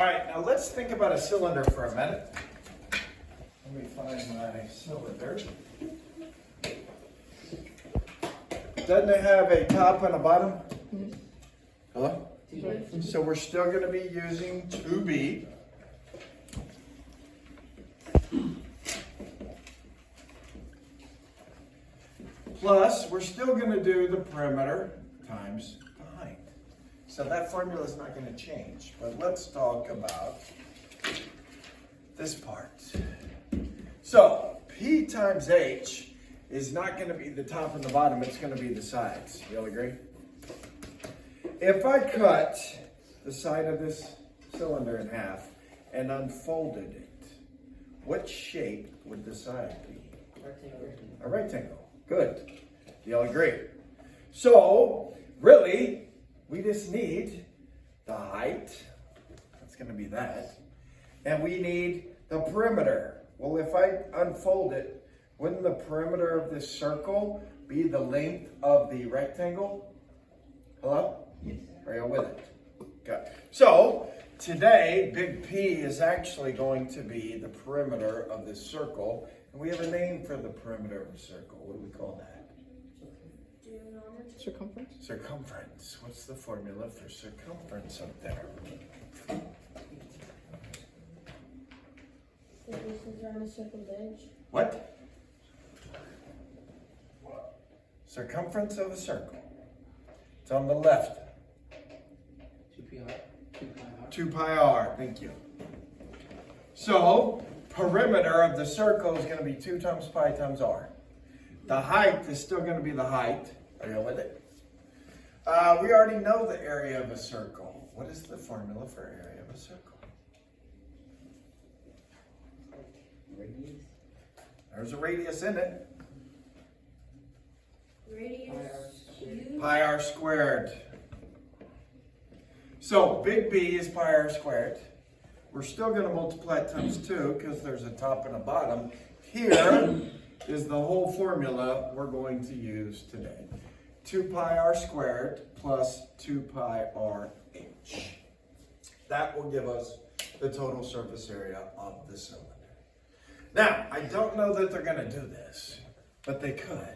right, now let's think about a cylinder for a minute. Let me find my cylinder. Doesn't it have a top and a bottom? Hello? So we're still going to be using 2B. Plus, we're still going to do the perimeter times the height. So that formula is not going to change. But let's talk about this part. So, P times H is not going to be the top and the bottom, it's going to be the sides. You all agree? If I cut the side of this cylinder in half and unfolded it, what shape would the side be? A rectangle. Good. You all agree? So, really, we just need the height. That's going to be that. And we need the perimeter. Well, if I unfold it, wouldn't the perimeter of this circle be the length of the rectangle? Hello? Yes. Are you with it? Okay. So, today, big P is actually going to be the perimeter of this circle. And we have a name for the perimeter of a circle. What do we call that? Circumference. Circumference. What's the formula for circumference up there? The distance around a circled edge. What? Circumference of a circle. It's on the left. 2 pi r. 2 pi r. Thank you. So, perimeter of the circle is going to be 2 times pi times r. The height is still going to be the height. Are you with it? We already know the area of a circle. What is the formula for area of a circle? Radius. There's a radius in it. Radius. Pi r squared. So big B is pi r squared. We're still going to multiply it times 2 because there's a top and a bottom. Here is the whole formula we're going to use today. 2 pi r squared plus 2 pi r h. That will give us the total surface area of the cylinder. Now, I don't know that they're going to do this, but they could.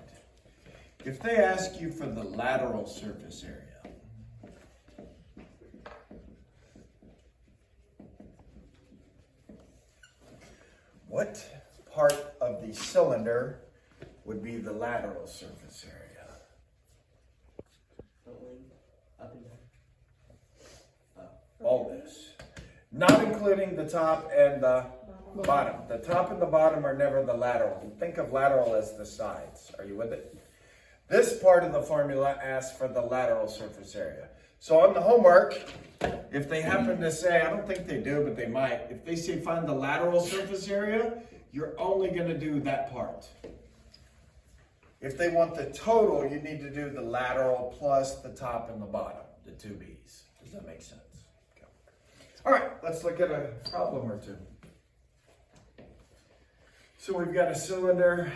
If they ask you for the lateral surface area, what part of the cylinder would be the lateral surface area? Up and down. All this. Not including the top and the bottom. The top and the bottom are never the lateral. Think of lateral as the sides. Are you with it? This part of the formula asks for the lateral surface area. So on the homework, if they happen to say, I don't think they do, but they might, if they say find the lateral surface area, you're only going to do that part. If they want the total, you need to do the lateral plus the top and the bottom, the 2 B's. Does that make sense? Okay. All right, let's look at a problem or two. So we've got a cylinder.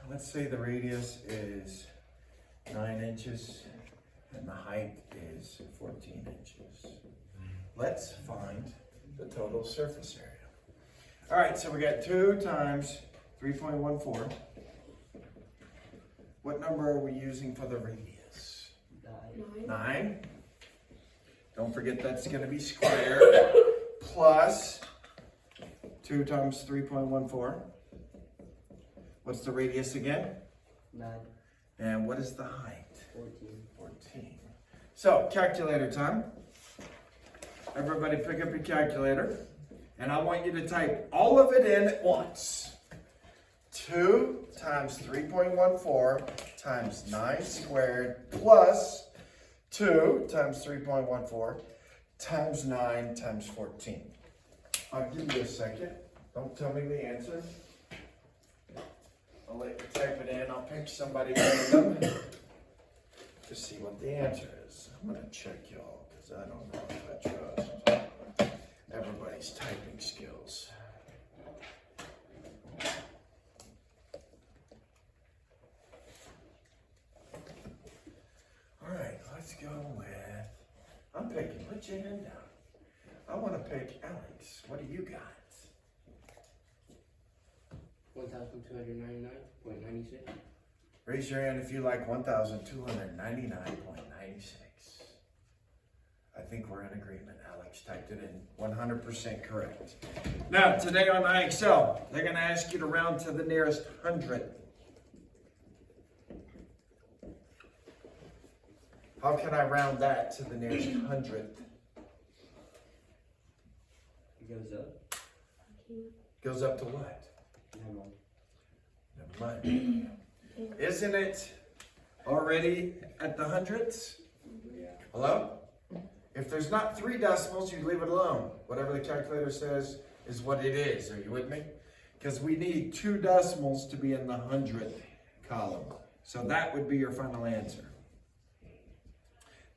Let's say the radius is 9 inches and the height is 14 inches. Let's find the total surface area. All right, so we got 2 times 3.14. What number are we using for the radius? 9. Don't forget that's going to be squared. Plus 2 times 3.14. What's the radius again? 9. And what is the height? 14. So, calculator time. Everybody pick up your calculator. And I want you to type all of it in at once. 2 times 3.14 times 9 squared plus 2 times 3.14 times 9 times 14. I'll give you a second. Don't tell me the answer. I'll let you type it in. I'll pick somebody random to see what the answer is. I'm going to check y'all because I don't know if I trust everybody's typing skills. All right, let's go with, I'm picking, put your hand down. I want to pick Alex. What do you got? 1,299.96. Raise your hand if you like 1,299.96. I think we're in agreement. Alex typed it in 100% correct. Now, today on IXL, they're going to ask you to round to the nearest hundredth. How can I round that to the nearest hundredth? It goes up. Goes up to what? Never mind. Never mind. Isn't it already at the hundredths? Hello? If there's not 3 decimals, you leave it alone. Whatever the calculator says is what it is. Are you with me? Because we need 2 decimals to be in the hundredth column. So that would be your final answer.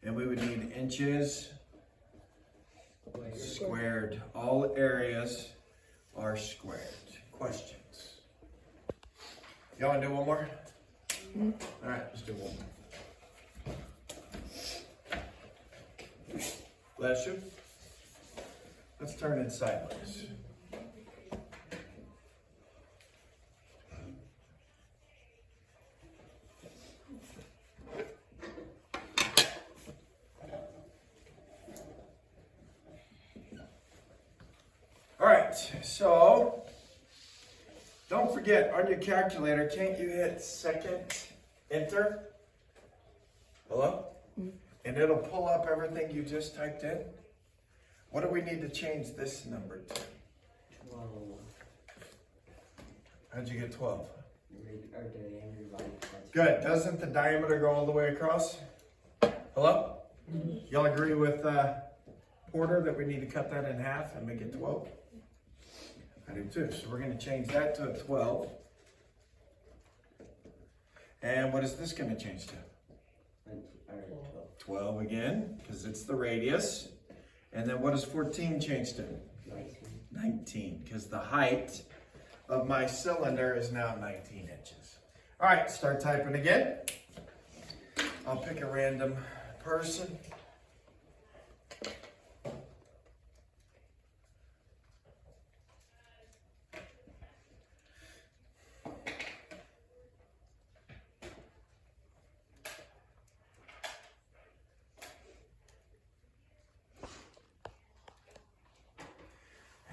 And we would need inches squared. All areas are squared. Questions? Y'all want to do one more? All right, let's do one more. Bless you. Let's turn it sideways. All right, so don't forget on your calculator, can't you hit second enter? Hello? And it'll pull up everything you just typed in. What do we need to change this number to? 12. How'd you get 12? Or diameter divided by 2. Good. Doesn't the diameter go all the way across? Hello? Y'all agree with Porter that we need to cut that in half and make it 12? I do too. So we're going to change that to a 12. And what is this going to change to? 12 again, because it's the radius. And then what does 14 change to? 19, because the height of my cylinder is now 19 inches. All right, start typing again. I'll pick a random person.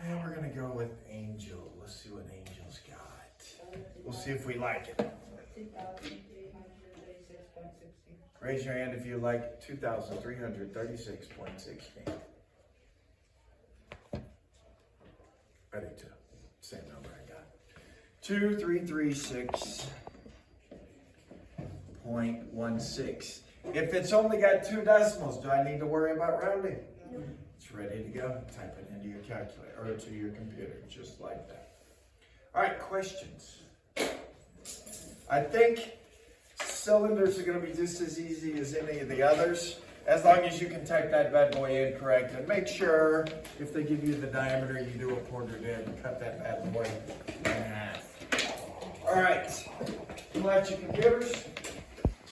And we're going to go with Angel. Let's see what Angel's got. We'll see if we like it. 2,336.60. Raise your hand if you like 2,336.16. Ready to. Same number I got. 2,336.16. If it's only got 2 decimals, do I need to worry about rounding? It's ready to go. Type it into your calculator or to your computer, just like that. All right, questions. I think cylinders are going to be just as easy as any of the others, as long as you can type that bad boy in correct. And make sure, if they give you the diameter, you do what Porter did and cut that bad boy in half. All right, pull out your computers.